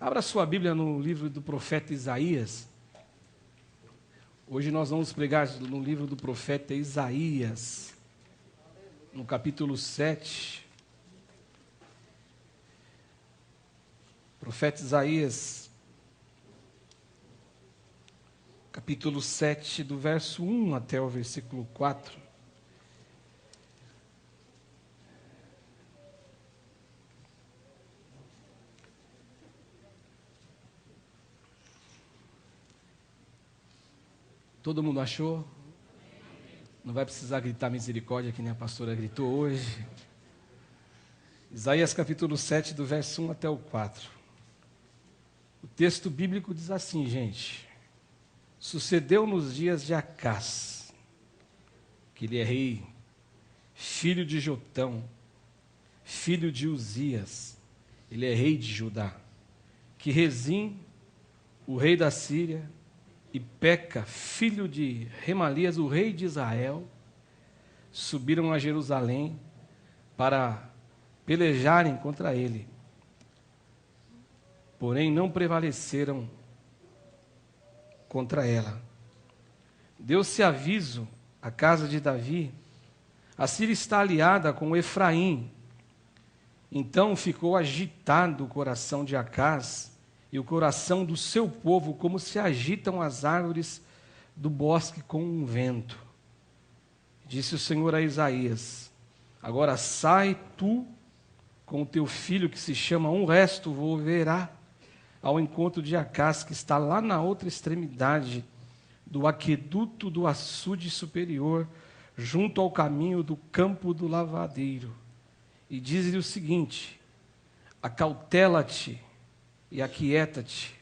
Abra sua Bíblia no livro do profeta Isaías. Hoje nós vamos pregar no livro do profeta Isaías, no capítulo 7. Profeta Isaías, capítulo 7, do verso 1 até o versículo 4. Todo mundo achou? Não vai precisar gritar misericórdia, que nem a pastora gritou hoje. Isaías capítulo 7, do verso 1 até o 4. O texto bíblico diz assim, gente: sucedeu nos dias de Acás, que ele é rei, filho de Jotão, filho de Uzias, ele é rei de Judá, que Rezim, o rei da Síria, e Peca, filho de Remalias, o rei de Israel, subiram a Jerusalém para pelejarem contra ele. Porém, não prevaleceram contra ela. Deu-se aviso à casa de Davi: a Síria está aliada com Efraim. Então ficou agitado o coração de Acás e o coração do seu povo, como se agitam as árvores do bosque com um vento. Disse o Senhor a Isaías: agora sai tu com o teu filho, que se chama Um Resto Volverá, ao encontro de Acás, que está lá na outra extremidade do aqueduto do açude superior, junto ao caminho do campo do lavadeiro. E diz-lhe o seguinte: acautela-te e aquieta-te,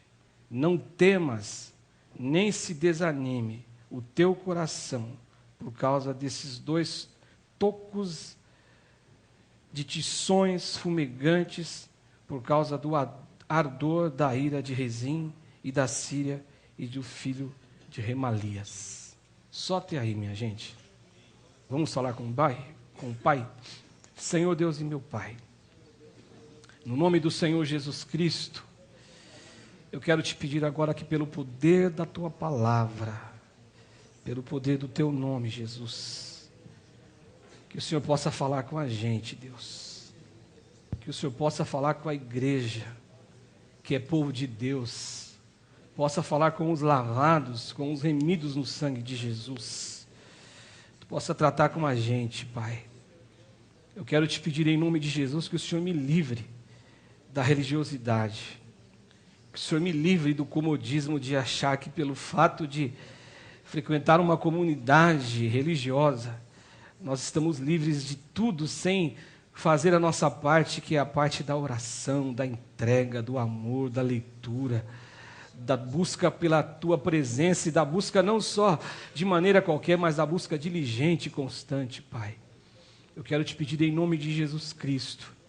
não temas, nem se desanime o teu coração por causa desses dois tocos de tições fumegantes, por causa do ardor da ira de Rezim e da Síria e do filho de Remalias. Só até aí, minha gente. Vamos falar com o Pai? Senhor Deus e meu Pai, no nome do Senhor Jesus Cristo, eu quero te pedir agora que pelo poder da tua palavra, pelo poder do teu nome, Jesus, que o Senhor possa falar com a gente, Deus, que o Senhor possa falar com a igreja, que é povo de Deus, possa falar com os lavados, com os remidos no sangue de Jesus, tu possa tratar com a gente, Pai. Eu quero te pedir em nome de Jesus que o Senhor me livre da religiosidade, que o Senhor me livre do comodismo de achar que pelo fato de frequentar uma comunidade religiosa, nós estamos livres de tudo sem fazer a nossa parte, que é a parte da oração, da entrega, do amor, da leitura, da busca pela tua presença e da busca não só de maneira qualquer, mas da busca diligente e constante, Pai. Eu quero te pedir em nome de Jesus Cristo.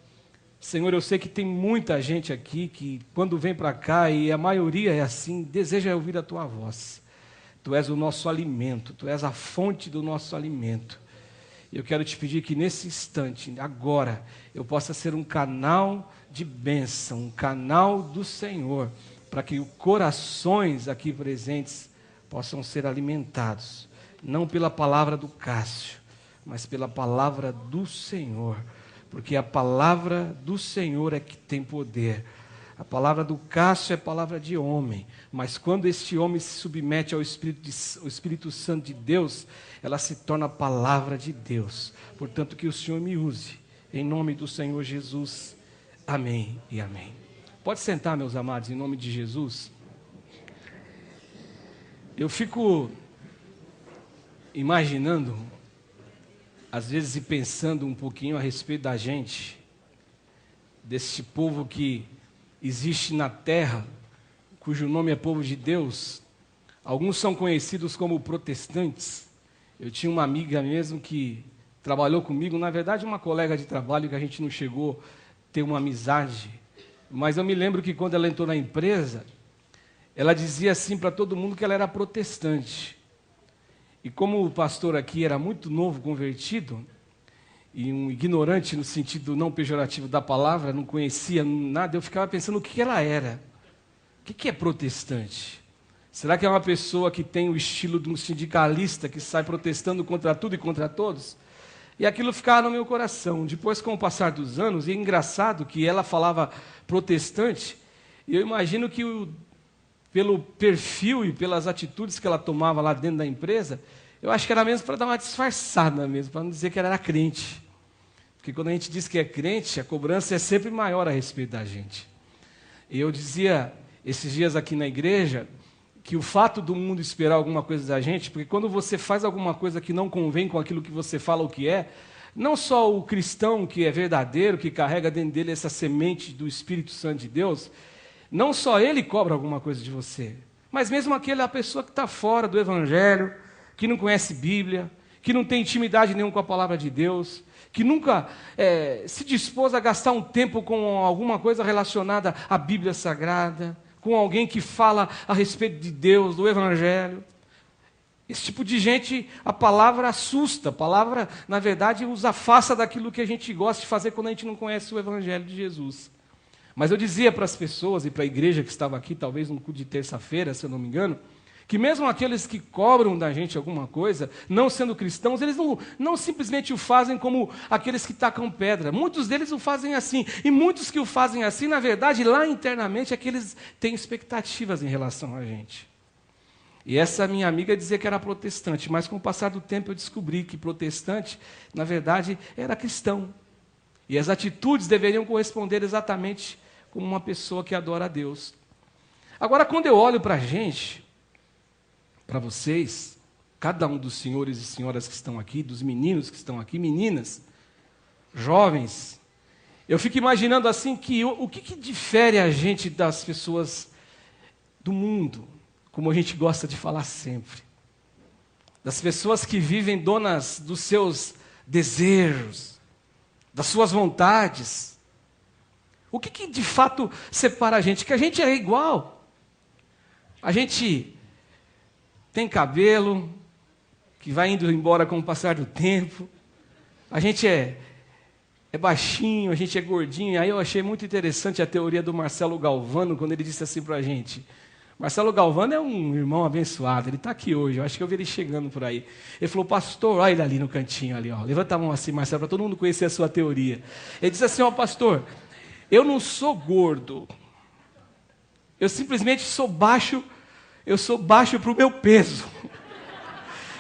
Senhor, eu sei que tem muita gente aqui que quando vem para cá, e a maioria é assim, deseja ouvir a tua voz. Tu és o nosso alimento, tu és a fonte do nosso alimento. Eu quero te pedir que nesse instante, agora, eu possa ser um canal de bênção, um canal do Senhor, para que os corações aqui presentes possam ser alimentados, não pela palavra do Cássio, mas pela palavra do Senhor, porque a palavra do Senhor é que tem poder. A palavra do Cássio é palavra de homem, mas quando este homem se submete ao Espírito Santo de Deus, ela se torna a palavra de Deus. Portanto, que o Senhor me use, em nome do Senhor Jesus. Amém e amém. Pode sentar, meus amados, em nome de Jesus. Eu fico imaginando, às vezes, e pensando um pouquinho a respeito da gente, desse povo que existe na terra, cujo nome é povo de Deus. Alguns são conhecidos como protestantes. Eu tinha uma amiga mesmo que trabalhou comigo, na verdade uma colega de trabalho, que a gente não chegou a ter uma amizade, mas eu me lembro que quando ela entrou na empresa, ela dizia assim para todo mundo que ela era protestante. E como o pastor aqui era muito novo, convertido, e um ignorante no sentido não pejorativo da palavra, não conhecia nada, eu ficava pensando o que ela era. O que é protestante? Será que é uma pessoa que tem o estilo de um sindicalista que sai protestando contra tudo e contra todos? E aquilo ficava no meu coração. Depois, com o passar dos anos, e é engraçado que ela falava protestante, e eu imagino que pelo perfil e pelas atitudes que ela tomava lá dentro da empresa, eu acho que era mesmo para dar uma disfarçada mesmo, para não dizer que ela era crente. Porque quando a gente diz que é crente, a cobrança é sempre maior a respeito da gente. E eu dizia esses dias aqui na igreja que o fato do mundo esperar alguma coisa da gente, porque quando você faz alguma coisa que não convém com aquilo que você fala o que é, não só o cristão que é verdadeiro, que carrega dentro dele essa semente do Espírito Santo de Deus, não só ele cobra alguma coisa de você, mas mesmo aquela pessoa que está fora do Evangelho, que não conhece Bíblia, que não tem intimidade nenhuma com a palavra de Deus, que nunca se dispôs a gastar um tempo com alguma coisa relacionada à Bíblia Sagrada, com alguém que fala a respeito de Deus, do Evangelho. Esse tipo de gente, a palavra assusta, a palavra, na verdade, os afasta daquilo que a gente gosta de fazer quando a gente não conhece o Evangelho de Jesus. Mas eu dizia para as pessoas e para a igreja que estava aqui, talvez no culto de terça-feira, se eu não me engano, que mesmo aqueles que cobram da gente alguma coisa, não sendo cristãos, eles não simplesmente o fazem como aqueles que tacam pedra. Muitos deles o fazem assim. E muitos que o fazem assim, na verdade, lá internamente, é que eles têm expectativas em relação a gente. E essa minha amiga dizia que era protestante, mas com o passar do tempo eu descobri que protestante, na verdade, era cristão. E as atitudes deveriam corresponder exatamente como uma pessoa que adora a Deus. Agora, quando eu olho para a gente, para vocês, cada um dos senhores e senhoras que estão aqui, dos meninos que estão aqui, meninas, jovens, eu fico imaginando assim que o que difere a gente das pessoas do mundo, como a gente gosta de falar sempre, das pessoas que vivem donas dos seus desejos, das suas vontades. O que de fato separa a gente? Que a gente é igual. A gente tem cabelo, que vai indo embora com o passar do tempo. A gente é baixinho, a gente é gordinho. Aí eu achei muito interessante a teoria do Marcelo Galvano, quando ele disse assim para a gente. Marcelo Galvano é um irmão abençoado, ele está aqui hoje, eu acho que eu vi ele chegando por aí. Ele falou, pastor, olha ele ali no cantinho, ali, ó. Levanta a mão assim, Marcelo, para todo mundo conhecer a sua teoria. Ele disse assim, ó, pastor, eu não sou gordo, eu simplesmente sou baixo. Eu sou baixo para o meu peso.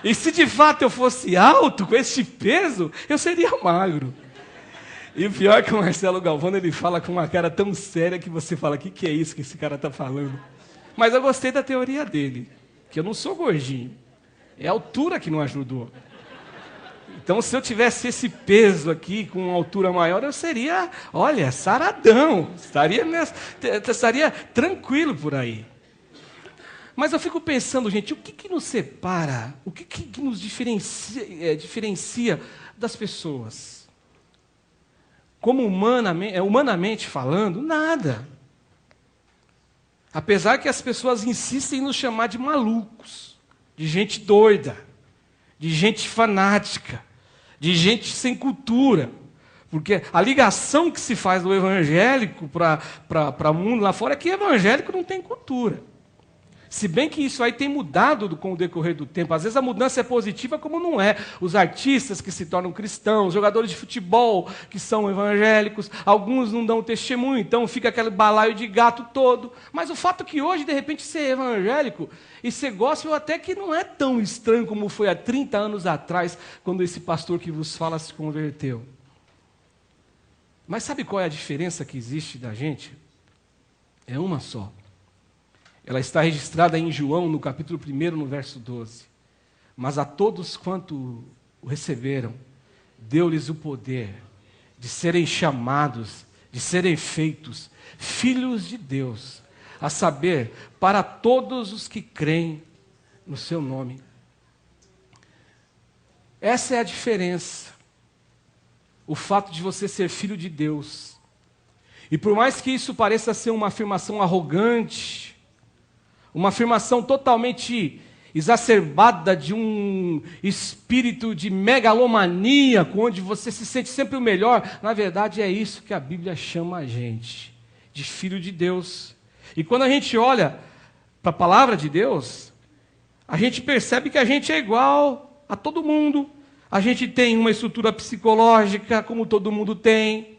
E se de fato eu fosse alto, com esse peso, eu seria magro. E o pior é que o Marcelo Galvano, ele fala com uma cara tão séria que você fala, o que é isso que esse cara está falando? Mas eu gostei da teoria dele, que eu não sou gordinho. É a altura que não ajudou. Então, se eu tivesse esse peso aqui, com uma altura maior, eu seria, olha, saradão. Estaria tranquilo por aí. Mas eu fico pensando, gente, o que nos separa, o que nos diferencia das pessoas? Como humanamente falando, nada. Apesar que as pessoas insistem em nos chamar de malucos, de gente doida, de gente fanática, de gente sem cultura. Porque a ligação que se faz do evangélico para o mundo lá fora é que evangélico não tem cultura. Se bem que isso aí tem mudado com o decorrer do tempo. Às vezes a mudança é positiva, como não é. Os artistas que se tornam cristãos, jogadores de futebol que são evangélicos, alguns não dão testemunho, então fica aquele balaio de gato todo. Mas o fato é que hoje, de repente, ser evangélico e ser gospel até que não é tão estranho como foi há 30 anos atrás, quando esse pastor que vos fala se converteu. Mas sabe qual é a diferença que existe da gente? É uma só. Ela está registrada em João, no capítulo 1, no verso 12. Mas a todos quanto o receberam, deu-lhes o poder de serem chamados, de serem feitos filhos de Deus, a saber, para todos os que creem no seu nome. Essa é a diferença. O fato de você ser filho de Deus. E por mais que isso pareça ser uma afirmação arrogante, uma afirmação totalmente exacerbada de um espírito de megalomaníaco, onde você se sente sempre o melhor, na verdade é isso que a Bíblia chama a gente, de filho de Deus. E quando a gente olha para a palavra de Deus, a gente percebe que a gente é igual a todo mundo. A gente tem uma estrutura psicológica, como todo mundo tem.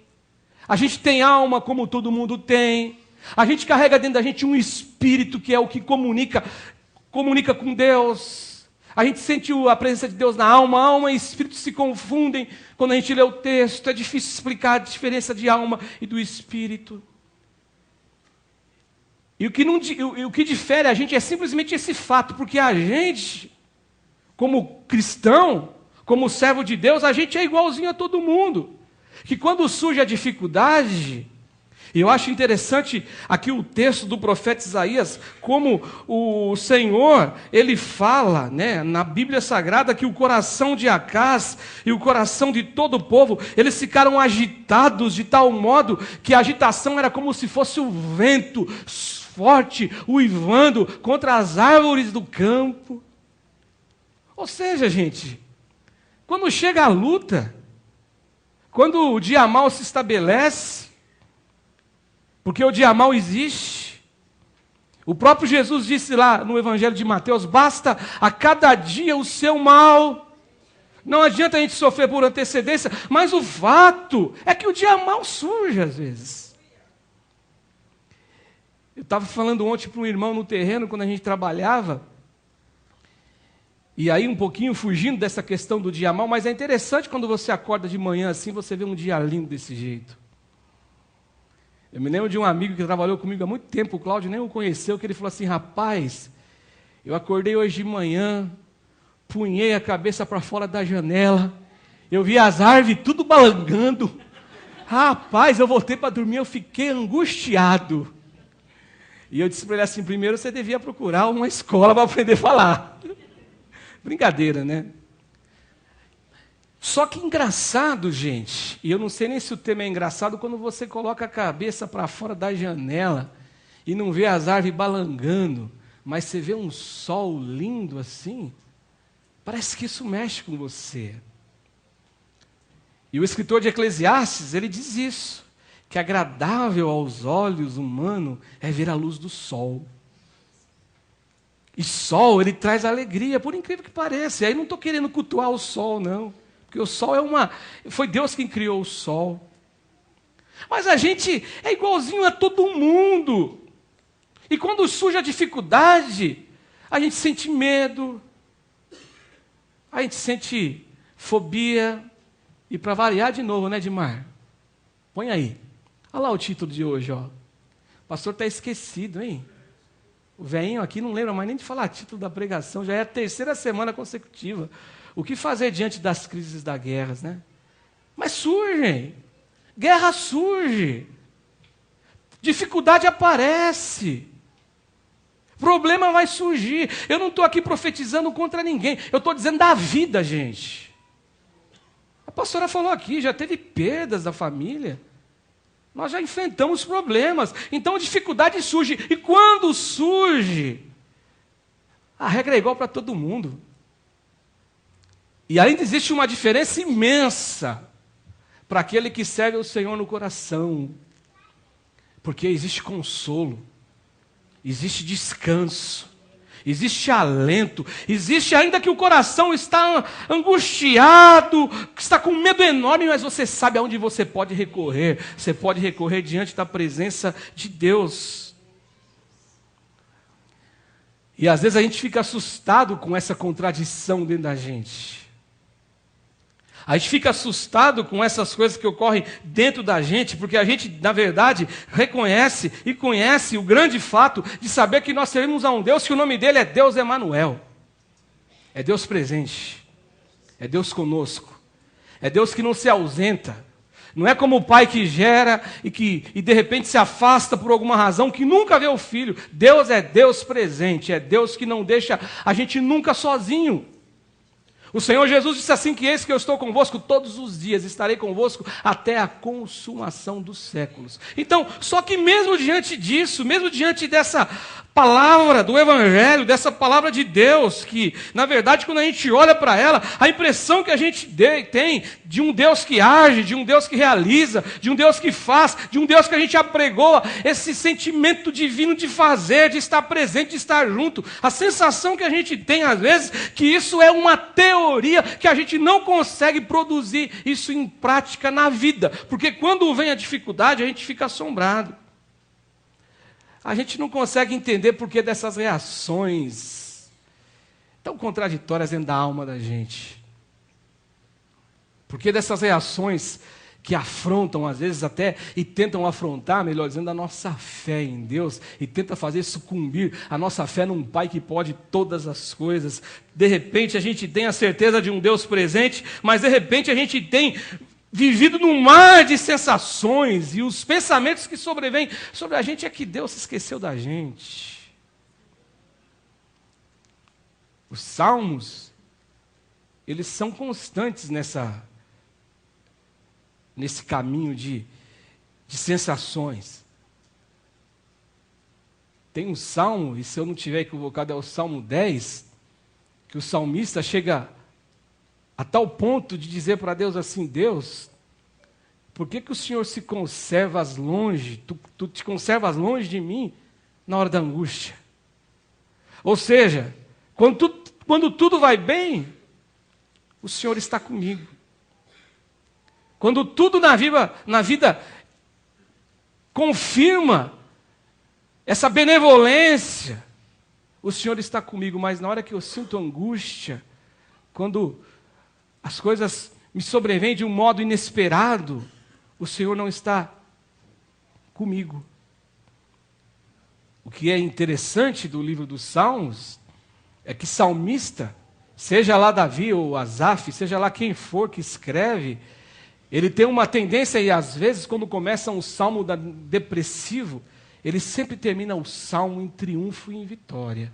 A gente tem alma, como todo mundo tem. A gente carrega dentro da gente um espírito que é o que comunica com Deus. A gente sente a presença de Deus na alma. A alma e espírito se confundem quando a gente lê o texto. É difícil explicar a diferença de alma e do espírito. E o que difere a gente é simplesmente esse fato, porque a gente, como cristão, como servo de Deus, a gente é igualzinho a todo mundo. Que quando surge a dificuldade, e eu acho interessante aqui o texto do profeta Isaías, como o Senhor, ele fala, né, na Bíblia Sagrada, que o coração de Acaz e o coração de todo o povo, eles ficaram agitados de tal modo que a agitação era como se fosse o vento forte, uivando contra as árvores do campo. Ou seja, gente, quando chega a luta, quando o dia mal se estabelece, porque o dia mal existe, o próprio Jesus disse lá no Evangelho de Mateus, basta a cada dia o seu mal. Não adianta a gente sofrer por antecedência, mas o fato é que o dia mal surge às vezes. Eu estava falando ontem para um irmão no terreno, quando a gente trabalhava, e aí um pouquinho fugindo dessa questão do dia mal, mas é interessante quando você acorda de manhã assim, você vê um dia lindo desse jeito. Eu me lembro de um amigo que trabalhou comigo há muito tempo, o Cláudio nem o conheceu, que ele falou assim, rapaz, eu acordei hoje de manhã, punhei a cabeça para fora da janela, eu vi as árvores tudo balangando, rapaz, eu voltei para dormir, eu fiquei angustiado. E eu disse para ele assim, primeiro você devia procurar uma escola para aprender a falar. Brincadeira, né? Só que engraçado, gente, e eu não sei nem se o tema é engraçado, quando você coloca a cabeça para fora da janela e não vê as árvores balangando, mas você vê um sol lindo assim, parece que isso mexe com você. E o escritor de Eclesiastes, ele diz isso, que agradável aos olhos humanos é ver a luz do sol. E sol, ele traz alegria, por incrível que pareça. E aí não estou querendo cultuar o sol, não. Porque o sol foi Deus quem criou o sol. Mas a gente é igualzinho a todo mundo. E quando surge a dificuldade, a gente sente medo, a gente sente fobia. E para variar de novo, né, Edmar? Põe aí. Olha lá o título de hoje, ó. O pastor está esquecido, hein? O velhinho aqui não lembra mais nem de falar título da pregação, já é a 3ª semana consecutiva. O que fazer diante das crises das guerras, né? Mas surgem. Guerra surge. Dificuldade aparece. Problema vai surgir. Eu não estou aqui profetizando contra ninguém. Eu estou dizendo da vida, gente. A pastora falou aqui, já teve perdas da família. Nós já enfrentamos problemas. Então a dificuldade surge. E quando surge, a regra é igual para todo mundo. E ainda existe uma diferença imensa para aquele que serve o Senhor no coração. Porque existe consolo, existe descanso, existe alento, existe ainda que o coração está angustiado, está com medo enorme, mas você sabe aonde você pode recorrer. Você pode recorrer diante da presença de Deus. E às vezes a gente fica assustado com essa contradição dentro da gente. A gente fica assustado com essas coisas que ocorrem dentro da gente, porque a gente, na verdade, reconhece e conhece o grande fato de saber que nós servimos a um Deus, que o nome dele é Deus Emanuel. É Deus presente. É Deus conosco. É Deus que não se ausenta. Não é como o pai que gera e de repente se afasta por alguma razão, que nunca vê o filho. Deus é Deus presente. É Deus que não deixa a gente nunca sozinho. O Senhor Jesus disse assim, que eis que eu estou convosco todos os dias, estarei convosco até a consumação dos séculos. Então, só que mesmo diante disso, mesmo diante dessa palavra do Evangelho, dessa palavra de Deus, que, na verdade, quando a gente olha para ela, a impressão que a gente tem de um Deus que age, de um Deus que realiza, de um Deus que faz, de um Deus que a gente apregoa, esse sentimento divino de fazer, de estar presente, de estar junto, a sensação que a gente tem, às vezes, que isso é uma teoria, que a gente não consegue produzir isso em prática na vida, porque quando vem a dificuldade, a gente fica assombrado. A gente não consegue entender por que dessas reações tão contraditórias dentro da alma da gente. Por que dessas reações que afrontam, às vezes até, e tentam afrontar, melhor dizendo, a nossa fé em Deus, e tenta fazer sucumbir a nossa fé num Pai que pode todas as coisas. De repente a gente tem a certeza de um Deus presente, mas de repente a gente tem vivido num mar de sensações, e os pensamentos que sobrevêm sobre a gente é que Deus se esqueceu da gente. Os salmos, eles são constantes nesse caminho de sensações. Tem um salmo, e se eu não estiver equivocado é o Salmo 10, que o salmista chega a tal ponto de dizer para Deus assim: Deus, por que o Senhor se conservas longe, tu te conservas longe de mim na hora da angústia? Ou seja, quando tudo vai bem, o Senhor está comigo. Quando tudo na vida confirma essa benevolência, o Senhor está comigo. Mas na hora que eu sinto angústia, quando as coisas me sobrevêm de um modo inesperado, o Senhor não está comigo. O que é interessante do livro dos Salmos é que salmista, seja lá Davi ou Asaf, seja lá quem for que escreve, ele tem uma tendência, e às vezes quando começa um salmo depressivo, ele sempre termina o salmo em triunfo e em vitória,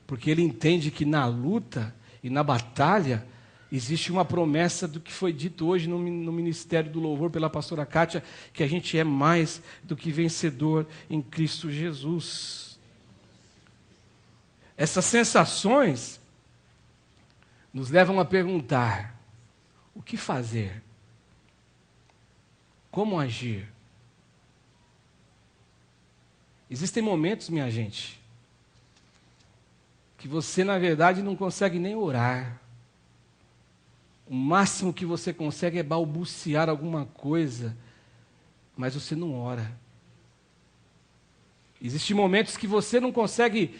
porque ele entende que na luta e na batalha existe uma promessa do que foi dito hoje no Ministério do Louvor pela pastora Kátia, que a gente é mais do que vencedor em Cristo Jesus. Essas sensações nos levam a perguntar: o que fazer? Como agir? Existem momentos, minha gente, que você, na verdade, não consegue nem orar. O máximo que você consegue é balbuciar alguma coisa, mas você não ora. Existem momentos que você não consegue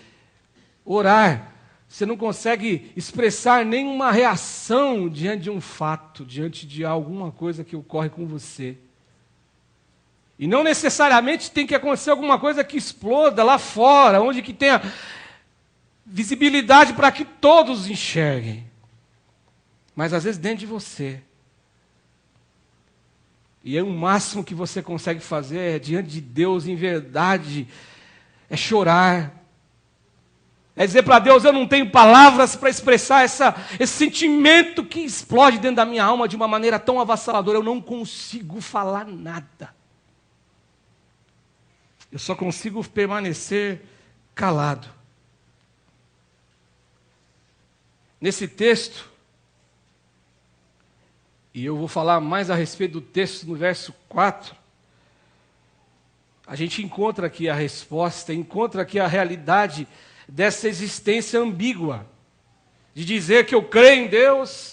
orar, você não consegue expressar nenhuma reação diante de um fato, diante de alguma coisa que ocorre com você. E não necessariamente tem que acontecer alguma coisa que exploda lá fora, onde que tenha visibilidade para que todos enxerguem. Mas às vezes dentro de você. E aí o máximo que você consegue fazer é, diante de Deus, em verdade, é chorar. É dizer para Deus: eu não tenho palavras para expressar esse sentimento que explode dentro da minha alma de uma maneira tão avassaladora. Eu não consigo falar nada. Eu só consigo permanecer calado. Nesse texto, e eu vou falar mais a respeito do texto no verso 4, a gente encontra aqui a resposta, encontra aqui a realidade dessa existência ambígua, de dizer que eu creio em Deus,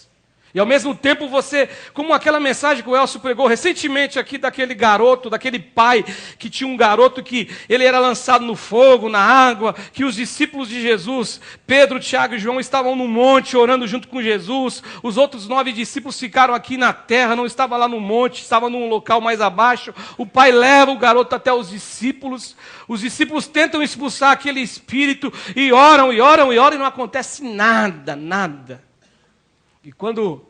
e ao mesmo tempo você, como aquela mensagem que o Elcio pregou recentemente aqui daquele garoto, daquele pai que tinha um garoto que ele era lançado no fogo, na água, que os discípulos de Jesus, Pedro, Tiago e João, estavam no monte orando junto com Jesus, os outros 9 discípulos ficaram aqui na terra, não estavam lá no monte, estavam num local mais abaixo. O pai leva o garoto até os discípulos tentam expulsar aquele espírito, e oram, e oram, e oram, e não acontece nada. E quando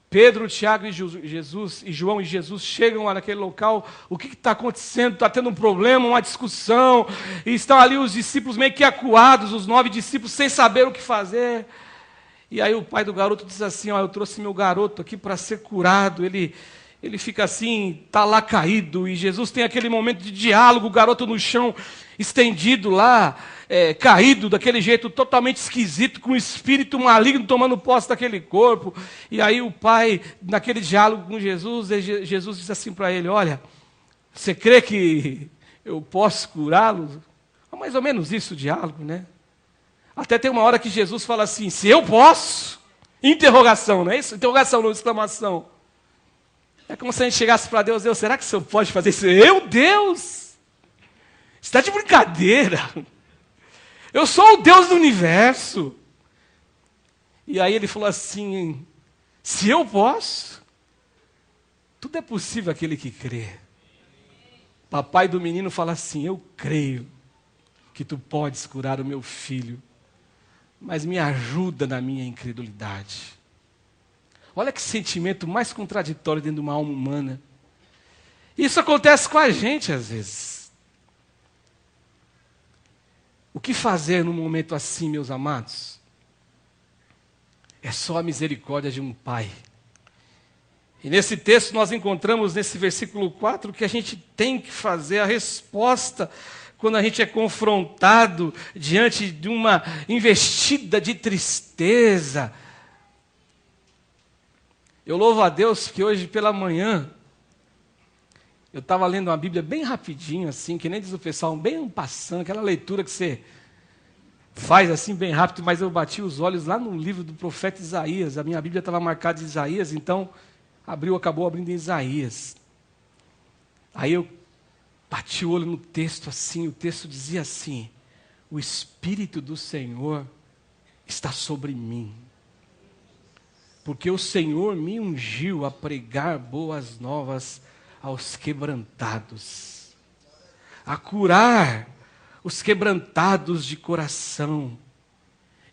Pedro, Tiago e João e Jesus chegam lá naquele local, o que está acontecendo? Está tendo um problema, uma discussão, e estão ali os discípulos meio que acuados, os 9 discípulos sem saber o que fazer. E aí o pai do garoto diz assim: eu trouxe meu garoto aqui para ser curado, ele Ele fica assim, está lá caído, e Jesus tem aquele momento de diálogo, o garoto no chão, estendido lá, caído, daquele jeito totalmente esquisito, com o espírito maligno tomando posse daquele corpo. E aí o pai, naquele diálogo com Jesus, Jesus diz assim para ele: olha, você crê que eu posso curá-lo? É mais ou menos isso o diálogo, né? Até tem uma hora que Jesus fala assim: se eu posso? Interrogação, não é isso? Interrogação, não, exclamação. É como se a gente chegasse para Deus: Deus, será que o Senhor pode fazer isso? Eu, Deus? Está de brincadeira. Eu sou o Deus do universo. E aí ele falou assim: se eu posso, tudo é possível aquele que crê. Papai do menino fala assim: eu creio que tu podes curar o meu filho, mas me ajuda na minha incredulidade. Olha que sentimento mais contraditório dentro de uma alma humana. Isso acontece com a gente às vezes. O que fazer num momento assim, meus amados? É só a misericórdia de um pai. E nesse texto nós encontramos, nesse versículo 4, que a gente tem que fazer a resposta quando a gente é confrontado diante de uma investida de tristeza. Eu louvo a Deus que hoje pela manhã eu estava lendo uma Bíblia bem rapidinho, assim, que nem diz o pessoal, bem passando, aquela leitura que você faz assim bem rápido, mas eu bati os olhos lá no livro do profeta Isaías. A minha Bíblia estava marcada de Isaías, então acabou abrindo em Isaías. Aí eu bati o olho no texto assim, o texto dizia assim: o Espírito do Senhor está sobre mim, porque o Senhor me ungiu a pregar boas novas aos quebrantados, a curar os quebrantados de coração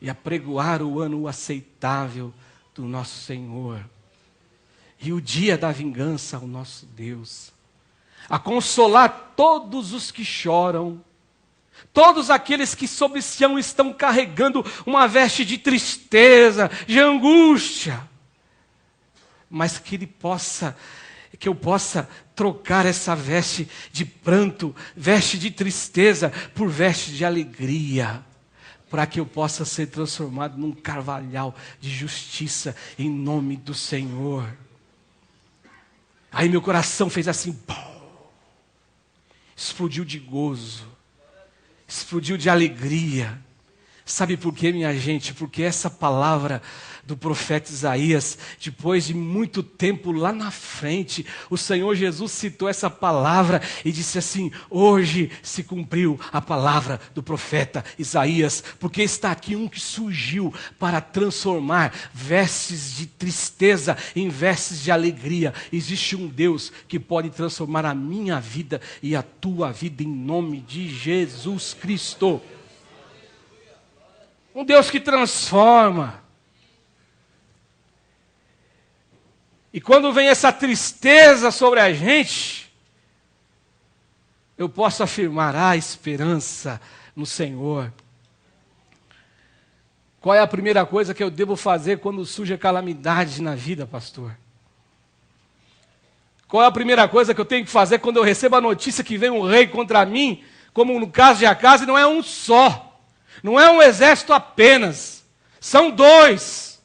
e a pregoar o ano aceitável do nosso Senhor e o dia da vingança ao nosso Deus, a consolar todos os que choram, todos aqueles que sob Sião estão carregando uma veste de tristeza, de angústia, mas que eu possa trocar essa veste de pranto, veste de tristeza, por veste de alegria, para que eu possa ser transformado num carvalhal de justiça em nome do Senhor. Aí meu coração fez assim, pum, explodiu de gozo, explodiu de alegria. Sabe por quê, minha gente? Porque essa palavra do profeta Isaías, depois de muito tempo lá na frente, o Senhor Jesus citou essa palavra e disse assim: hoje se cumpriu a palavra do profeta Isaías, porque está aqui um que surgiu para transformar vestes de tristeza em vestes de alegria. Existe um Deus que pode transformar a minha vida e a tua vida em nome de Jesus Cristo. Um Deus que transforma. E quando vem essa tristeza sobre a gente, eu posso afirmar: há esperança no Senhor. Qual é a primeira coisa que eu devo fazer quando surge a calamidade na vida, pastor? Qual é a primeira coisa que eu tenho que fazer quando eu recebo a notícia que vem um rei contra mim, como no caso de Acas, e não é um só? Não é um exército apenas, são dois,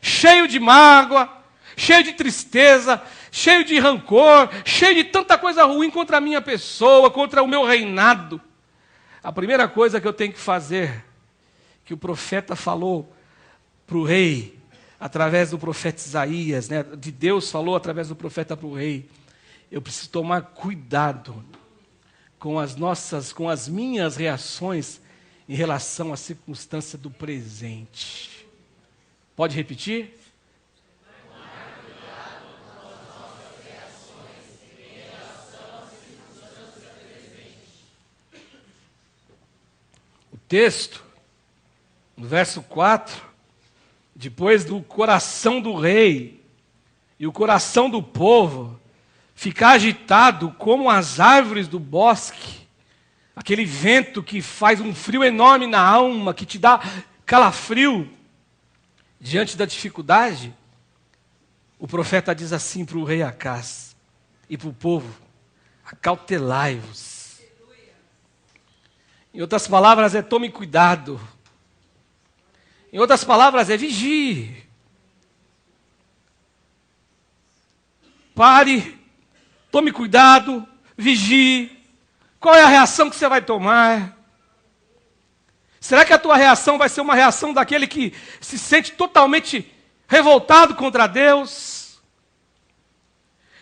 cheio de mágoa, cheio de tristeza, cheio de rancor, cheio de tanta coisa ruim contra a minha pessoa, contra o meu reinado. A primeira coisa que eu tenho que fazer, que o profeta falou para o rei, através do profeta Isaías, né, de Deus falou através do profeta para o rei: eu preciso tomar cuidado com as minhas reações em relação à circunstância do presente. Pode repetir? O texto, no verso 4, depois do coração do rei e o coração do povo ficar agitado como as árvores do bosque, aquele vento que faz um frio enorme na alma, que te dá calafrio diante da dificuldade, o profeta diz assim para o rei Acás e para o povo: acautelai-vos. Em outras palavras, é tome cuidado. Em outras palavras, é vigie. Pare, tome cuidado, vigie. Qual é a reação que você vai tomar? Será que a tua reação vai ser uma reação daquele que se sente totalmente revoltado contra Deus?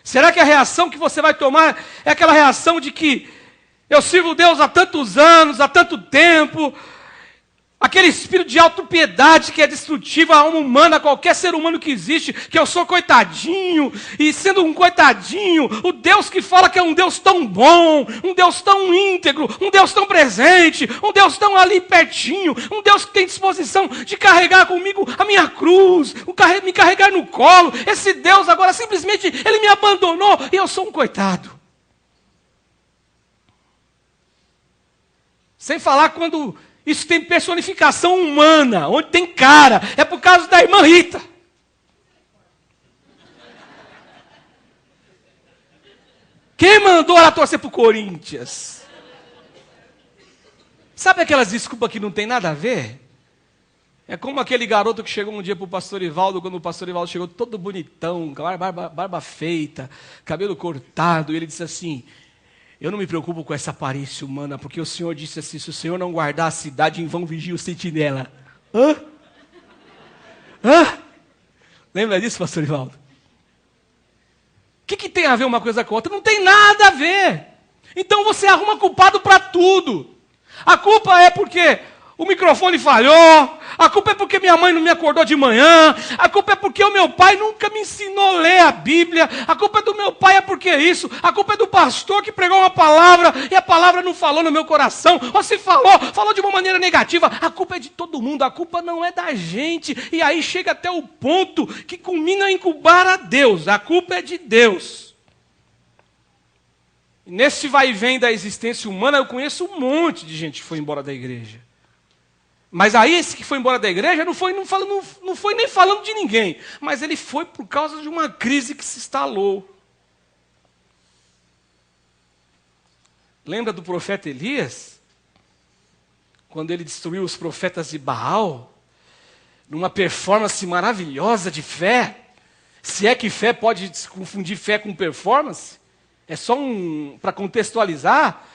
Será que a reação que você vai tomar é aquela reação de que eu sirvo Deus há tantos anos, há tanto tempo, aquele espírito de autopiedade que é destrutivo à alma humana, a qualquer ser humano que existe, que eu sou coitadinho, e sendo um coitadinho, o Deus que fala que é um Deus tão bom, um Deus tão íntegro, um Deus tão presente, um Deus tão ali pertinho, um Deus que tem disposição de carregar comigo a minha cruz, me carregar no colo, esse Deus agora simplesmente, ele me abandonou e eu sou um coitado. Sem falar quando isso tem personificação humana, onde tem cara. É por causa da irmã Rita. Quem mandou ela torcer para o Corinthians? Sabe aquelas desculpas que não tem nada a ver? É como aquele garoto que chegou um dia para o pastor Ivaldo, quando o pastor Ivaldo chegou todo bonitão, barba feita, cabelo cortado, e ele disse assim: eu não me preocupo com essa aparência humana, porque o Senhor disse assim: se o Senhor não guardar a cidade, em vão vigia o sentinela. Hã? Lembra disso, pastor Ivaldo? O que tem a ver uma coisa com a outra? Não tem nada a ver. Então você arruma culpado para tudo. A culpa é porque o microfone falhou, a culpa é porque minha mãe não me acordou de manhã, a culpa é porque o meu pai nunca me ensinou a ler a Bíblia, a culpa é do meu pai é porque isso, a culpa é do pastor que pregou uma palavra e a palavra não falou no meu coração, ou se falou de uma maneira negativa, a culpa é de todo mundo, a culpa não é da gente, e aí chega até o ponto que culmina em culpar a Deus, a culpa é de Deus. E nesse vai e vem da existência humana, eu conheço um monte de gente que foi embora da igreja. Mas aí esse que foi embora da igreja não foi nem falando de ninguém, mas ele foi por causa de uma crise que se instalou. Lembra do profeta Elias? Quando ele destruiu os profetas de Baal, numa performance maravilhosa de fé. Se é que fé pode confundir fé com performance, é só para contextualizar.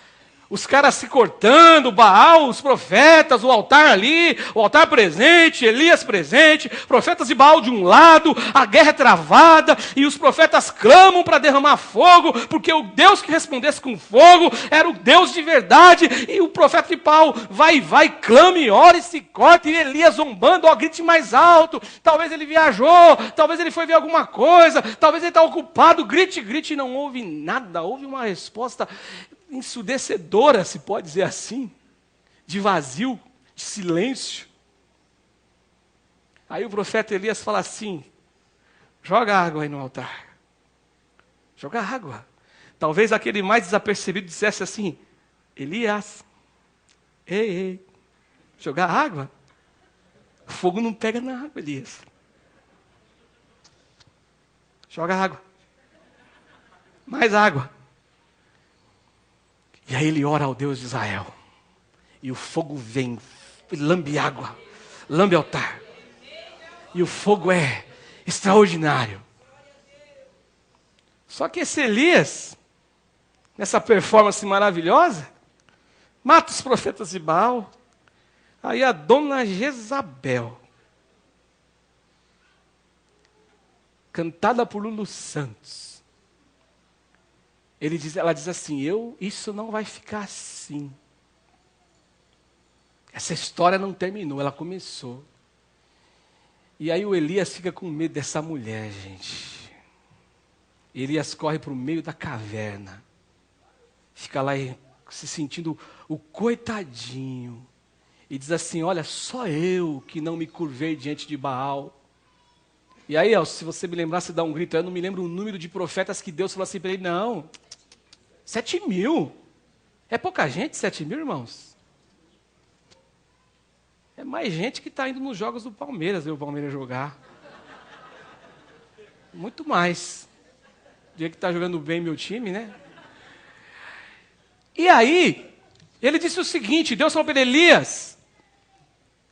Os caras se cortando, Baal, os profetas, o altar ali, o altar presente, Elias presente, profetas de Baal de um lado, a guerra é travada, e os profetas clamam para derramar fogo, porque o Deus que respondesse com fogo era o Deus de verdade, e o profeta de Baal vai, clama e ora e se corta, e Elias zombando, grite mais alto, talvez ele viajou, talvez ele foi ver alguma coisa, talvez ele está ocupado, grite, e não houve nada, houve uma resposta ensurdecedora, se pode dizer assim, de vazio, de silêncio. Aí o profeta Elias fala assim: joga água aí no altar. Joga água. Talvez aquele mais desapercebido dissesse assim: Elias, ei, jogar água? O fogo não pega na água, Elias. Joga água. Mais água. E aí ele ora ao Deus de Israel. E o fogo vem, lambe água, lambe altar. E o fogo é extraordinário. Só que esse Elias, nessa performance maravilhosa, mata os profetas de Baal. Aí a dona Jezabel, cantada por Lulu Santos, ela diz assim: isso não vai ficar assim. Essa história não terminou, ela começou. E aí o Elias fica com medo dessa mulher, gente. Elias corre para o meio da caverna. Fica lá se sentindo o coitadinho. E diz assim: olha, só eu que não me curvei diante de Baal. E aí, se você me lembrar, você dá um grito. Eu não me lembro o número de profetas que Deus falou assim para ele: não, 7.000. É pouca gente, 7.000, irmãos? É mais gente que está indo nos jogos do Palmeiras, ver o Palmeiras jogar. Muito mais. O dia que está jogando bem meu time, né? E aí, ele disse o seguinte, Deus falou para ele, Elias,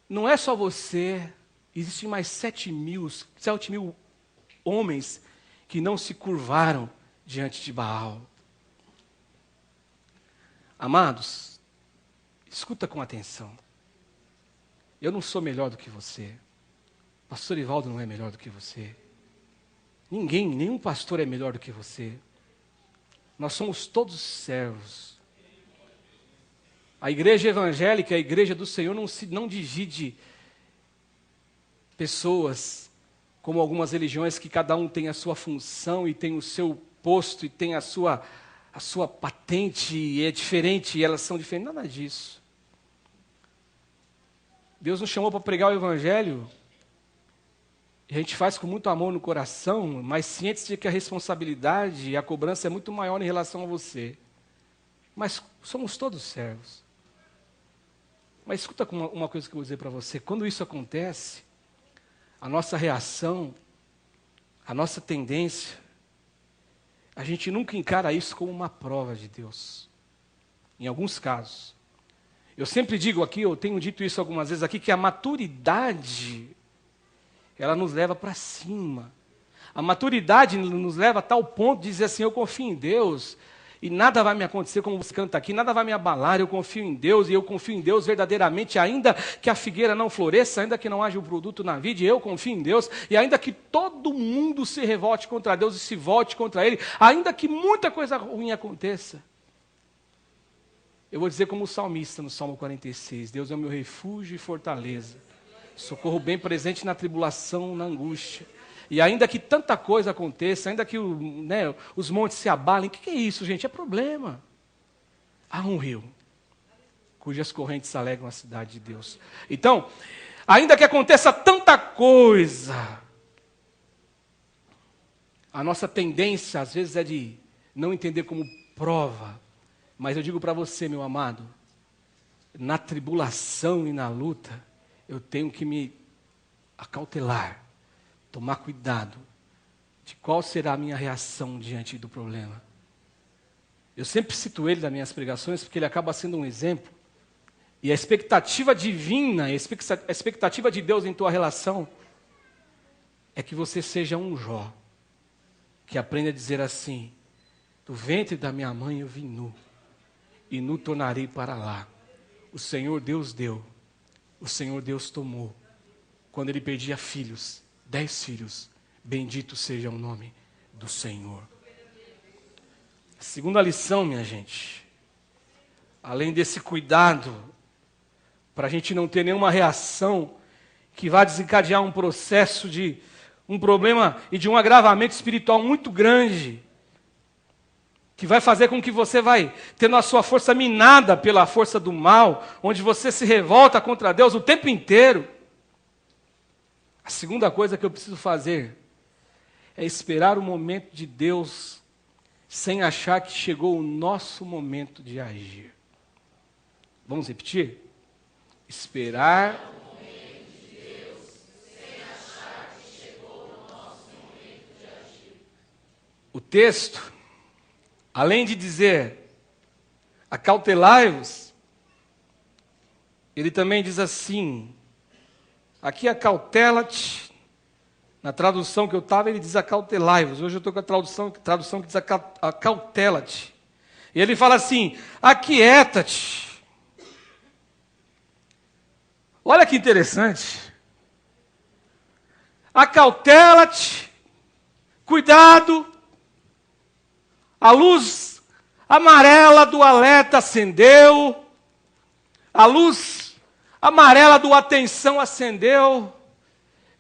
não é só você, existem mais 7 mil homens que não se curvaram diante de Baal. Amados, escuta com atenção. Eu não sou melhor do que você. Pastor Ivaldo não é melhor do que você. Nenhum pastor é melhor do que você. Nós somos todos servos. A igreja evangélica, a igreja do Senhor, não divide pessoas como algumas religiões que cada um tem a sua função e tem o seu posto e tem a sua patente e é diferente e elas são diferentes. Nada disso. Deus nos chamou para pregar o evangelho. A gente faz com muito amor no coração, mas cientes de que a responsabilidade e a cobrança é muito maior em relação a você. Mas somos todos servos. Mas escuta uma coisa que eu vou dizer para você. Quando isso acontece, a nossa reação, a nossa tendência, a gente nunca encara isso como uma prova de Deus. Em alguns casos. Eu sempre digo aqui, eu tenho dito isso algumas vezes aqui, que a maturidade ela nos leva para cima. A maturidade nos leva a tal ponto de dizer assim, eu confio em Deus, e nada vai me acontecer como você canta aqui, nada vai me abalar, eu confio em Deus, e eu confio em Deus verdadeiramente, ainda que a figueira não floresça, ainda que não haja o produto na vide, eu confio em Deus, e ainda que todo mundo se revolte contra Deus e se volte contra Ele, ainda que muita coisa ruim aconteça. Eu vou dizer como o salmista no Salmo 46, Deus é o meu refúgio e fortaleza, socorro bem presente na tribulação, na angústia. E ainda que tanta coisa aconteça, ainda que os montes se abalem, o que é isso, gente? É problema. Há um rio, cujas correntes alegram a cidade de Deus. Então, ainda que aconteça tanta coisa, a nossa tendência, às vezes, é de não entender como prova. Mas eu digo para você, meu amado, na tribulação e na luta, eu tenho que me acautelar, tomar cuidado de qual será a minha reação diante do problema. Eu sempre cito ele nas minhas pregações, porque ele acaba sendo um exemplo. E a expectativa divina, a expectativa de Deus em tua relação, é que você seja um Jó, que aprenda a dizer assim, do ventre da minha mãe eu vim nu, e nu tornarei para lá. O Senhor Deus deu, o Senhor Deus tomou. Quando ele perdia filhos, 10 filhos, bendito seja o nome do Senhor. A segunda lição, minha gente, além desse cuidado, para a gente não ter nenhuma reação que vá desencadear um processo de um problema e de um agravamento espiritual muito grande, que vai fazer com que você vai tendo a sua força minada pela força do mal, onde você se revolta contra Deus o tempo inteiro. A segunda coisa que eu preciso fazer é esperar o momento de Deus sem achar que chegou o nosso momento de agir. Vamos repetir? Esperar o momento de Deus sem achar que chegou o nosso momento de agir. O texto, além de dizer, acautelai-vos, ele também diz assim, aqui acautela-te, na tradução que eu estava, ele diz acautelai-vos. Hoje eu estou com a tradução que diz acautela-te. E ele fala assim, aquieta-te. Olha que interessante. Acautela-te, cuidado, a luz amarela do alerta acendeu, a luz amarela do atenção acendeu,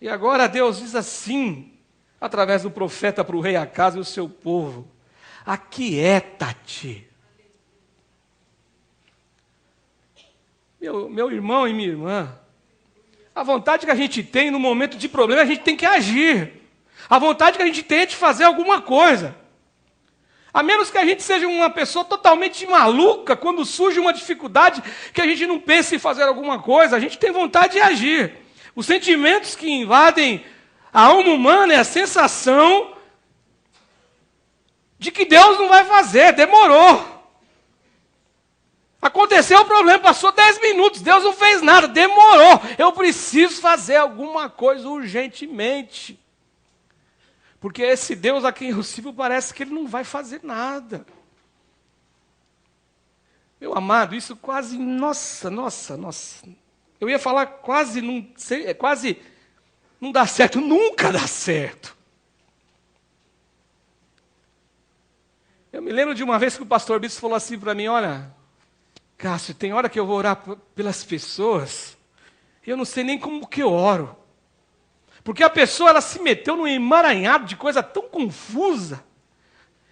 e agora Deus diz assim, através do profeta para o rei Acaz e o seu povo, aquieta-te. Meu irmão e minha irmã, a vontade que a gente tem no momento de problema, a gente tem que agir. A vontade que a gente tem é de fazer alguma coisa. A menos que a gente seja uma pessoa totalmente maluca, quando surge uma dificuldade, que a gente não pense em fazer alguma coisa, a gente tem vontade de agir. Os sentimentos que invadem A alma humana é a sensação de que Deus não vai fazer, demorou. Aconteceu o problema, passou 10 minutos, Deus não fez nada, demorou. Eu preciso fazer alguma coisa urgentemente. Porque esse Deus a quem eu sirvo parece que ele não vai fazer nada. Meu amado, isso quase, nossa. Eu ia falar quase não dá certo, nunca dá certo. Eu me lembro de uma vez que o pastor Bispo falou assim para mim, olha, Cássio, tem hora que eu vou orar pelas pessoas, e eu não sei nem como que eu oro. Porque a pessoa, ela se meteu num emaranhado de coisa tão confusa,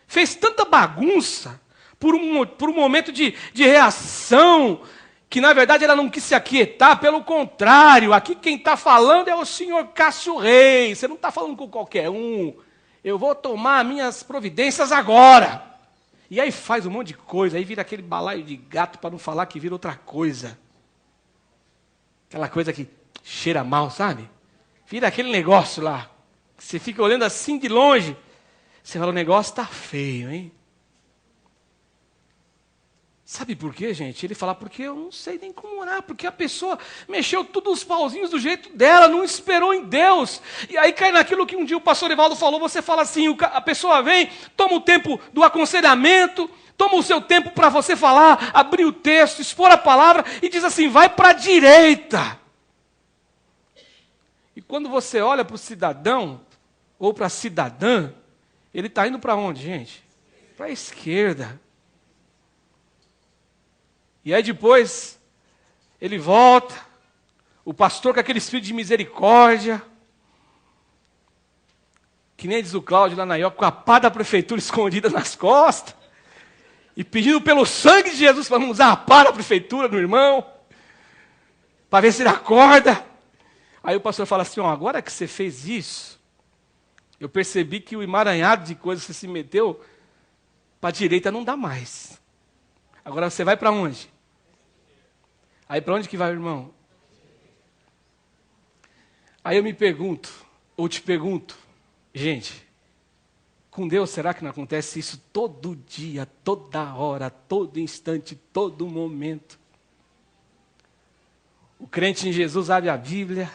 fez tanta bagunça, por um momento de reação, que na verdade ela não quis se aquietar, pelo contrário, aqui quem está falando é o senhor Cássio Reis, você não está falando com qualquer um, eu vou tomar minhas providências agora. E aí faz um monte de coisa, aí vira aquele balaio de gato, para não falar que vira outra coisa. Aquela coisa que cheira mal, sabe? Vira aquele negócio lá, que você fica olhando assim de longe, você fala, o negócio está feio, hein? Sabe por quê, gente? Ele fala, porque eu não sei nem como orar, porque a pessoa mexeu todos os pauzinhos do jeito dela, não esperou em Deus. E aí cai naquilo que um dia o pastor Evaldo falou, você fala assim, a pessoa vem, toma o tempo do aconselhamento, toma o seu tempo para você falar, abrir o texto, expor a palavra, e diz assim, vai para a direita. E quando você olha para o cidadão, ou para a cidadã, ele está indo para onde, gente? Para a esquerda. E aí depois, ele volta, o pastor com aquele espírito de misericórdia, que nem diz o Cláudio lá na Iowa, com a pá da prefeitura escondida nas costas, e pedindo pelo sangue de Jesus para não usar a pá da prefeitura no irmão, para ver se ele acorda. Aí o pastor fala assim, agora que você fez isso, eu percebi que o emaranhado de coisas que você se meteu, para a direita não dá mais. Agora você vai para onde? Aí para onde que vai, irmão? Aí eu me pergunto, ou te pergunto, gente, com Deus será que não acontece isso todo dia, toda hora, todo instante, todo momento? O crente em Jesus abre a Bíblia,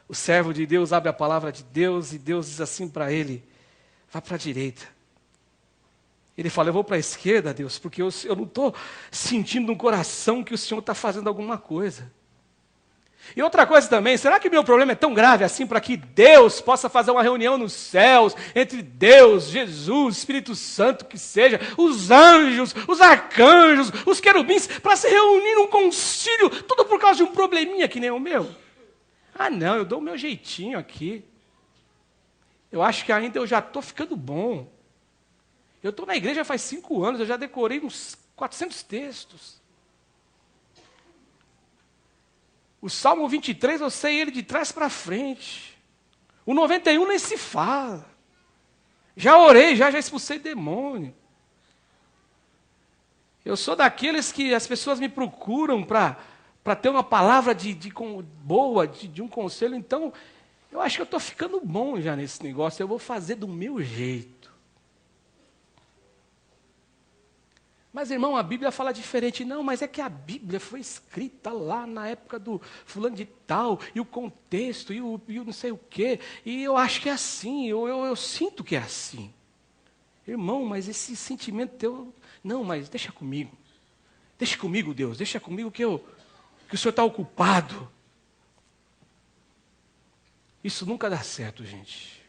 o servo de Deus abre a palavra de Deus, e Deus diz assim para ele, vá para a direita. Ele fala, eu vou para a esquerda, Deus, porque eu não estou sentindo no coração que o Senhor está fazendo alguma coisa. E outra coisa também, será que meu problema é tão grave assim para que Deus possa fazer uma reunião nos céus, entre Deus, Jesus, Espírito Santo, que seja, os anjos, os arcanjos, os querubins, para se reunir num concílio, tudo por causa de um probleminha que nem o meu? Ah não, eu dou o meu jeitinho aqui. Eu acho que ainda eu já estou ficando bom. Eu estou na igreja faz 5 anos, eu já decorei uns 400 textos. O Salmo 23, eu sei ele de trás para frente. O 91 nem se fala. Já orei, já expulsei demônio. Eu sou daqueles que as pessoas me procuram para ter uma palavra boa, de um conselho. Então, eu acho que eu estou ficando bom já nesse negócio. Eu vou fazer do meu jeito. Mas, irmão, a Bíblia fala diferente. Não, mas é que a Bíblia foi escrita lá na época do fulano de tal, e o contexto, e o não sei o quê, e eu acho que é assim, eu sinto que é assim. Irmão, mas esse sentimento teu... Não, mas deixa comigo. Deixa comigo, Deus, deixa comigo que o Senhor está ocupado. Isso nunca dá certo, gente.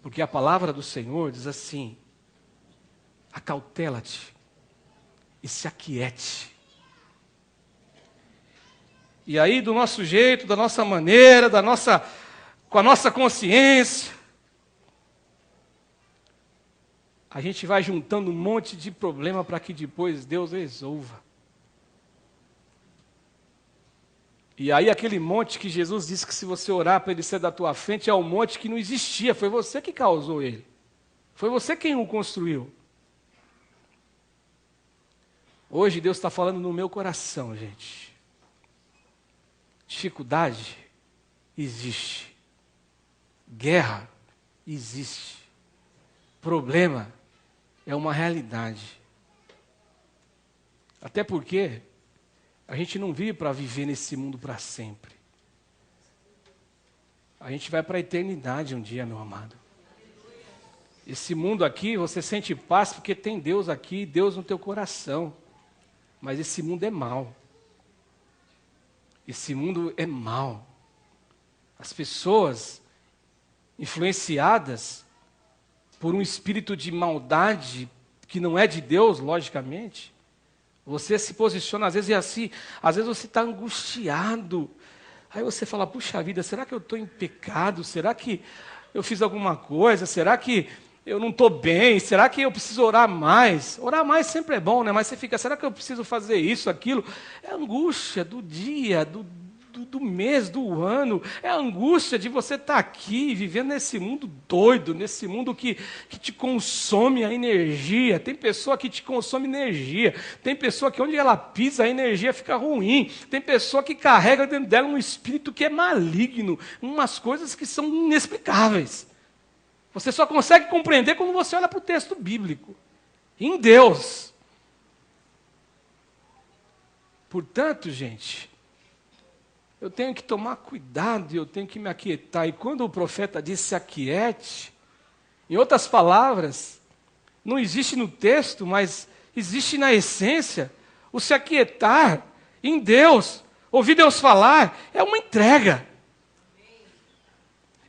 Porque a palavra do Senhor diz assim, acautela-te e se aquiete. E aí, do nosso jeito, da nossa maneira, com a nossa consciência, a gente vai juntando um monte de problema para que depois Deus resolva. E aí aquele monte que Jesus disse que se você orar para ele ser da tua frente, é um monte que não existia, foi você que causou ele. Foi você quem o construiu. Hoje Deus está falando no meu coração, gente. Dificuldade existe. Guerra existe. Problema é uma realidade. Até porque a gente não vive para viver nesse mundo para sempre. A gente vai para a eternidade um dia, meu amado. Esse mundo aqui, você sente paz porque tem Deus aqui, Deus no teu coração. Mas esse mundo é mau. Esse mundo é mau. As pessoas influenciadas por um espírito de maldade que não é de Deus, logicamente, você se posiciona às vezes e assim, às vezes você está angustiado. Aí você fala, puxa vida, será que eu estou em pecado? Será que eu fiz alguma coisa? Será que eu não estou bem? Será que eu preciso orar mais? Orar mais sempre é bom, né? Mas você fica, será que eu preciso fazer isso, aquilo? É a angústia do dia, do mês, do ano. É a angústia de você estar aqui, vivendo nesse mundo doido, nesse mundo que te consome a energia. Tem pessoa que te consome energia. Tem pessoa que onde ela pisa, a energia fica ruim. Tem pessoa que carrega dentro dela um espírito que é maligno. Umas coisas que são inexplicáveis. Você só consegue compreender quando você olha para o texto bíblico. Em Deus. Portanto, gente, eu tenho que tomar cuidado e eu tenho que me aquietar. E quando o profeta diz se aquiete, em outras palavras, não existe no texto, mas existe na essência, o se aquietar em Deus, ouvir Deus falar, é uma entrega.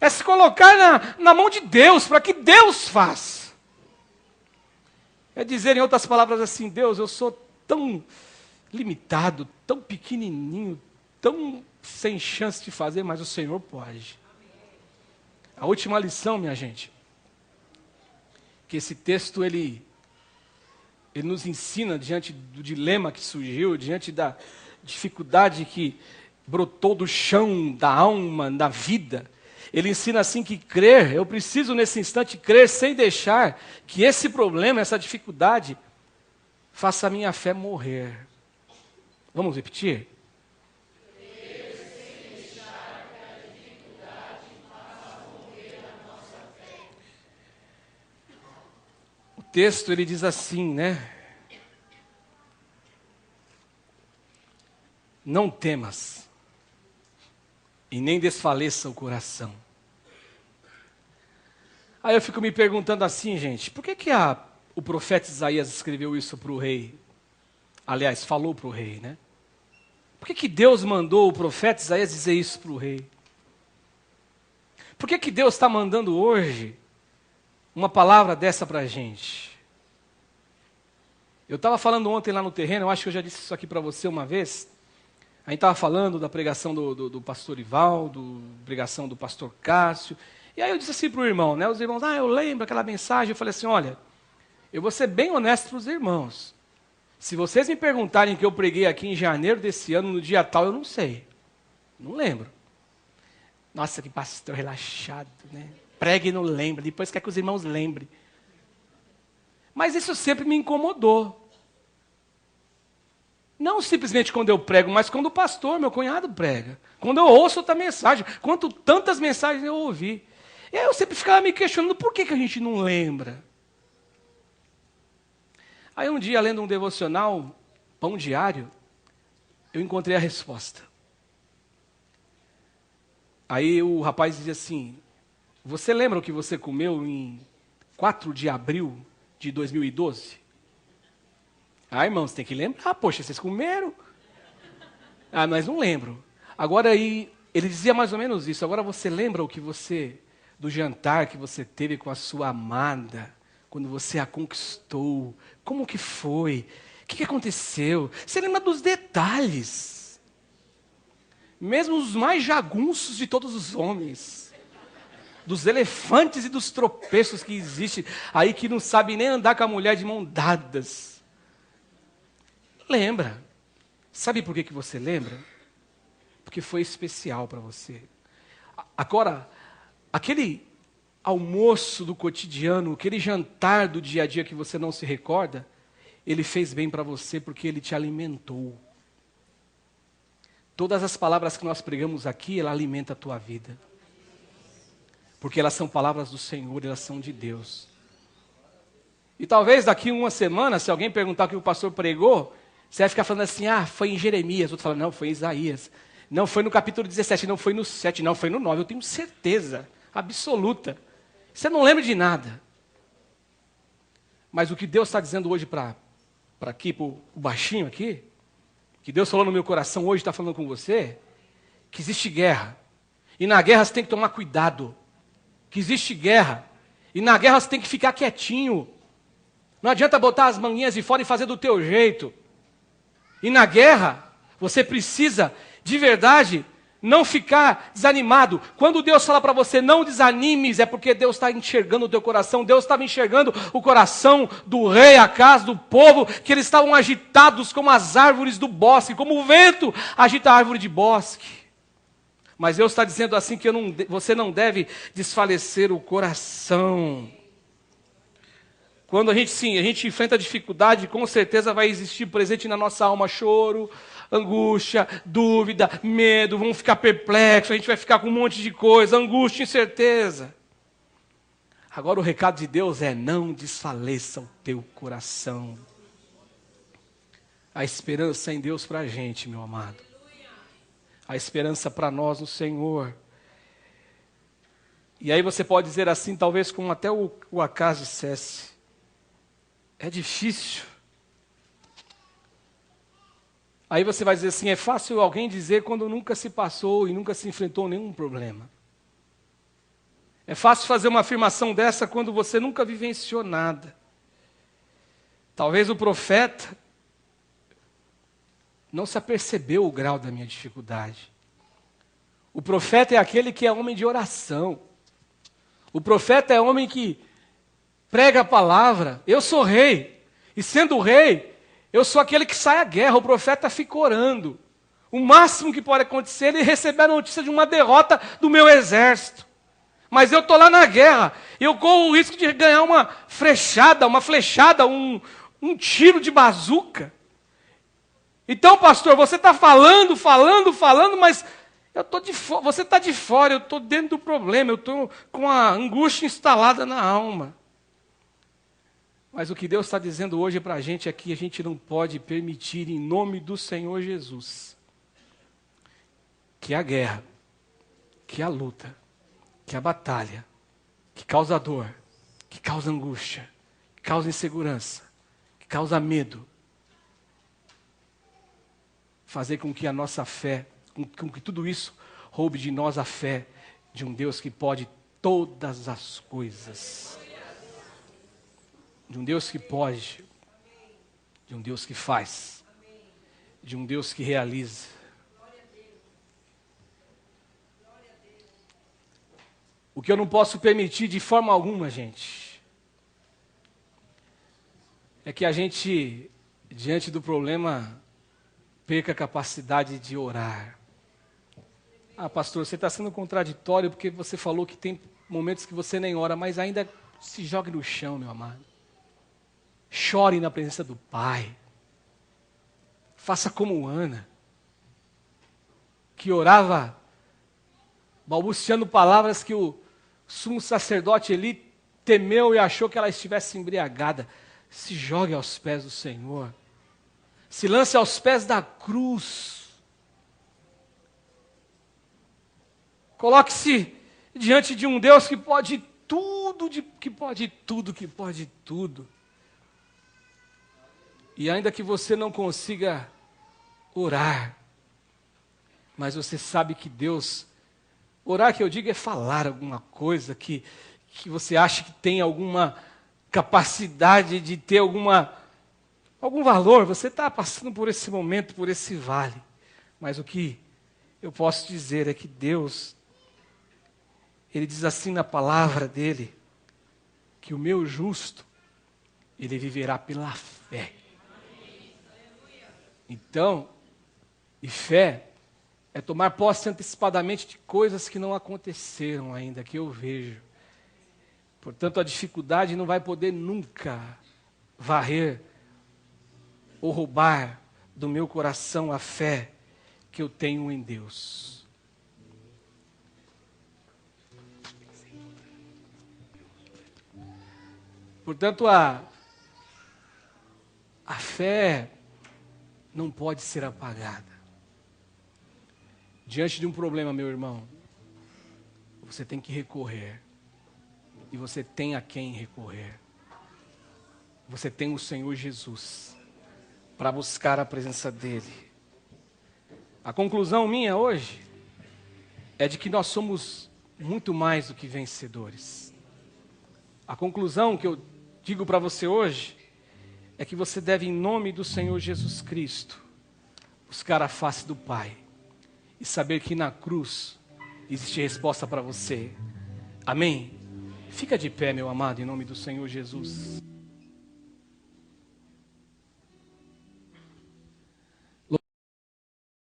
É se colocar na mão de Deus, para que Deus faça. É dizer, em outras palavras assim, Deus, eu sou tão limitado, tão pequenininho, tão sem chance de fazer, mas o Senhor pode. A última lição, minha gente, que esse texto ele nos ensina diante do dilema que surgiu, diante da dificuldade que brotou do chão, da alma, da vida. Ele ensina assim que crer, eu preciso nesse instante crer sem deixar que esse problema, essa dificuldade, faça a minha fé morrer. Vamos repetir? Crer sem deixar que a dificuldade faça morrer a nossa fé. O texto ele diz assim, né? Não temas, e nem desfaleça o coração. Aí eu fico me perguntando assim, gente, por que o profeta Isaías escreveu isso para o rei? Aliás, falou para o rei, né? Por que Deus mandou o profeta Isaías dizer isso para o rei? Por que Deus está mandando hoje uma palavra dessa para a gente? Eu estava falando ontem lá no terreno, eu acho que eu já disse isso aqui para você uma vez. A gente estava falando da pregação do pastor Ivaldo, pregação do pastor Cássio. E aí eu disse assim para o irmão, né? Os irmãos, eu lembro aquela mensagem. Eu falei assim, olha, eu vou ser bem honesto para os irmãos. Se vocês me perguntarem que eu preguei aqui em janeiro desse ano, no dia tal, eu não sei. Não lembro. Nossa, que pastor relaxado, né? Prega e não lembra, depois quer que os irmãos lembrem. Mas isso sempre me incomodou. Não simplesmente quando eu prego, mas quando o pastor, meu cunhado, prega. Quando eu ouço outra mensagem. Quanto tantas mensagens eu ouvi. E aí eu sempre ficava me questionando por que a gente não lembra. Aí um dia, lendo um devocional, Pão Diário, eu encontrei a resposta. Aí o rapaz dizia assim, você lembra o que você comeu em 4 de abril de 2012? Ah, irmãos, tem que lembrar, poxa, vocês comeram? Ah, mas não lembro. Agora aí, ele dizia mais ou menos isso, agora você lembra do jantar que você teve com a sua amada, quando você a conquistou, como que foi? O que aconteceu? Você lembra dos detalhes. Mesmo os mais jagunços de todos os homens. Dos elefantes e dos tropeços que existem aí, que não sabem nem andar com a mulher de mão dadas. Lembra. Sabe por que você lembra? Porque foi especial para você. Agora, aquele almoço do cotidiano, aquele jantar do dia a dia que você não se recorda, ele fez bem para você porque ele te alimentou. todas as palavras que nós pregamos aqui, ela alimenta a tua vida. Porque elas são palavras do Senhor, elas são de Deus. E talvez daqui uma semana, se alguém perguntar o que o pastor pregou, você vai ficar falando assim, foi em Jeremias. Outro fala, não, foi em Isaías. Não, foi no capítulo 17, não foi no 7, não, foi no 9. Eu tenho certeza absoluta. Você não lembra de nada. Mas o que Deus está dizendo hoje para aqui, para o baixinho aqui, que Deus falou no meu coração hoje, está falando com você, que existe guerra. E na guerra você tem que tomar cuidado. Que existe guerra. E na guerra você tem que ficar quietinho. Não adianta botar as manguinhas de fora e fazer do teu jeito. E na guerra, você precisa, de verdade, não ficar desanimado. Quando Deus fala para você, não desanimes, é porque Deus está enxergando o teu coração. Deus estava enxergando o coração do rei, a casa do povo, que eles estavam agitados como as árvores do bosque, como o vento agita a árvore de bosque. Mas Deus está dizendo assim que você não deve desfalecer o coração. Quando a gente enfrenta dificuldade, com certeza vai existir presente na nossa alma choro, angústia, dúvida, medo, vamos ficar perplexos, a gente vai ficar com um monte de coisa, angústia, incerteza. Agora o recado de Deus é, não desfaleça o teu coração. A esperança em Deus para a gente, meu amado. A esperança para nós no Senhor. E aí você pode dizer assim, talvez como até o Acaso dissesse, é difícil. Aí você vai dizer assim, é fácil alguém dizer quando nunca se passou e nunca se enfrentou nenhum problema. É fácil fazer uma afirmação dessa quando você nunca vivenciou nada. Talvez o profeta não se apercebeu o grau da minha dificuldade. O profeta é aquele que é homem de oração. O profeta é homem que prega a palavra. Eu sou rei. E sendo rei, eu sou aquele que sai à guerra. O profeta fica orando. O máximo que pode acontecer é ele receber a notícia de uma derrota do meu exército. Mas eu estou lá na guerra. Eu corro o risco de ganhar uma flechada, um tiro de bazuca. Então, pastor, você está falando, mas eu tô você está de fora, eu estou dentro do problema, eu estou com a angústia instalada na alma. Mas o que Deus está dizendo hoje para a gente é que a gente não pode permitir, em nome do Senhor Jesus, que a guerra, que a luta, que a batalha, que causa dor, que causa angústia, que causa insegurança, que causa medo, fazer com que a nossa fé, com que tudo isso roube de nós a fé de um Deus que pode todas as coisas. De um Deus que pode, de um Deus que faz, de um Deus que realiza. O que eu não posso permitir de forma alguma, gente, é que a gente, diante do problema, perca a capacidade de orar. Pastor, você está sendo contraditório porque você falou que tem momentos que você nem ora, mas ainda se jogue no chão, meu amado. Chore na presença do Pai. Faça como Ana, que orava, balbuciando palavras que o sumo sacerdote Eli temeu e achou que ela estivesse embriagada. Se jogue aos pés do Senhor. Se lance aos pés da cruz. Coloque-se diante de um Deus que pode tudo, que pode tudo. E ainda que você não consiga orar, mas você sabe que Deus, orar que eu digo é falar alguma coisa que você acha que tem alguma capacidade de ter algum valor. Você está passando por esse momento, por esse vale. Mas o que eu posso dizer é que Deus, Ele diz assim na palavra dEle, que o meu justo, ele viverá pela fé. Então, e fé é tomar posse antecipadamente de coisas que não aconteceram ainda, que eu vejo. Portanto, a dificuldade não vai poder nunca varrer ou roubar do meu coração a fé que eu tenho em Deus. Portanto, a fé não pode ser apagada. Diante de um problema, meu irmão, você tem que recorrer. E você tem a quem recorrer. Você tem o Senhor Jesus para buscar a presença dEle. A conclusão minha hoje é de que nós somos muito mais do que vencedores. A conclusão que eu digo para você hoje é que você deve, em nome do Senhor Jesus Cristo, buscar a face do Pai e saber que na cruz existe resposta para você. Amém? Fica de pé, meu amado, em nome do Senhor Jesus.